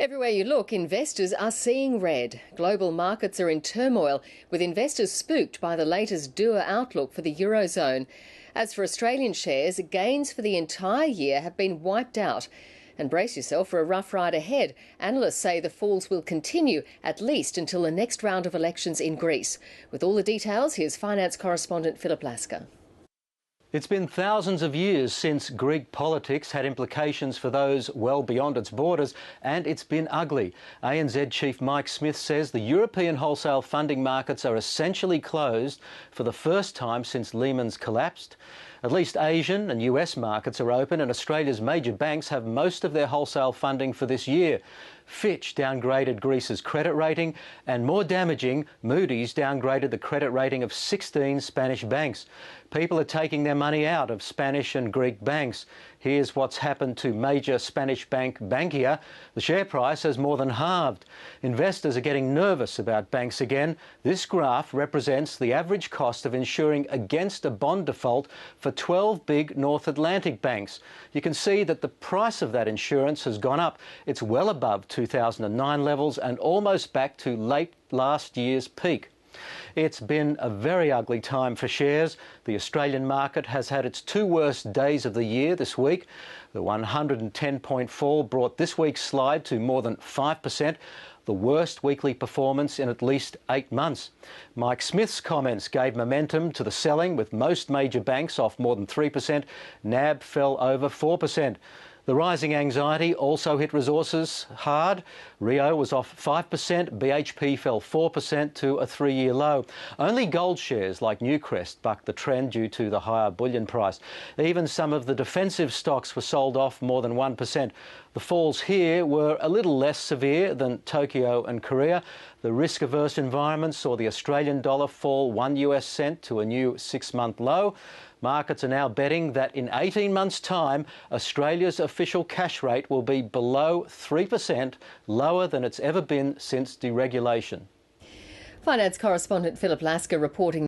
Everywhere you look, investors are seeing red. Global markets are in turmoil, with investors spooked by the latest dour outlook for the Eurozone. As for Australian shares, gains for the entire year have been wiped out. And brace yourself for a rough ride ahead. Analysts say the falls will continue at least until the next round of elections in Greece. With all the details, here's finance correspondent Philip Lasker. It's been thousands of years since Greek politics had implications for those well beyond its borders, and it's been ugly. ANZ Chief Mike Smith says the European wholesale funding markets are essentially closed for the first time since Lehman's collapsed. At least Asian and US markets are open, and Australia's major banks have most of their wholesale funding for this year. Fitch downgraded Greece's credit rating, and more damaging, Moody's downgraded the credit rating of 16 Spanish banks. People are taking their money out of Spanish and Greek banks. Here's what's happened to major Spanish bank Bankia. The share price has more than halved. Investors are getting nervous about banks again. This graph represents the average cost of insuring against a bond default for 12 big North Atlantic banks. You can see that the price of that insurance has gone up. It's well above 2009 levels and almost back to late last year's peak. It's been a very ugly time for shares. The Australian market has had its two worst days of the year this week. The 110-point fall brought this week's slide to more than 5%, the worst weekly performance in at least 8 months. Mike Smith's comments gave momentum to the selling, with most major banks off more than 3%. NAB fell over 4%. The rising anxiety also hit resources hard. Rio was off 5%, BHP fell 4% to a 3-year low. Only gold shares like Newcrest bucked the trend due to the higher bullion price. Even some of the defensive stocks were sold off more than 1%. The falls here were a little less severe than Tokyo and Korea. The risk-averse environment saw the Australian dollar fall 1 US cent to a new 6-month low. Markets are now betting that in 18 months' time, Australia's official cash rate will be below 3%, lower than it's ever been since deregulation. Finance correspondent Philip Lasker reporting.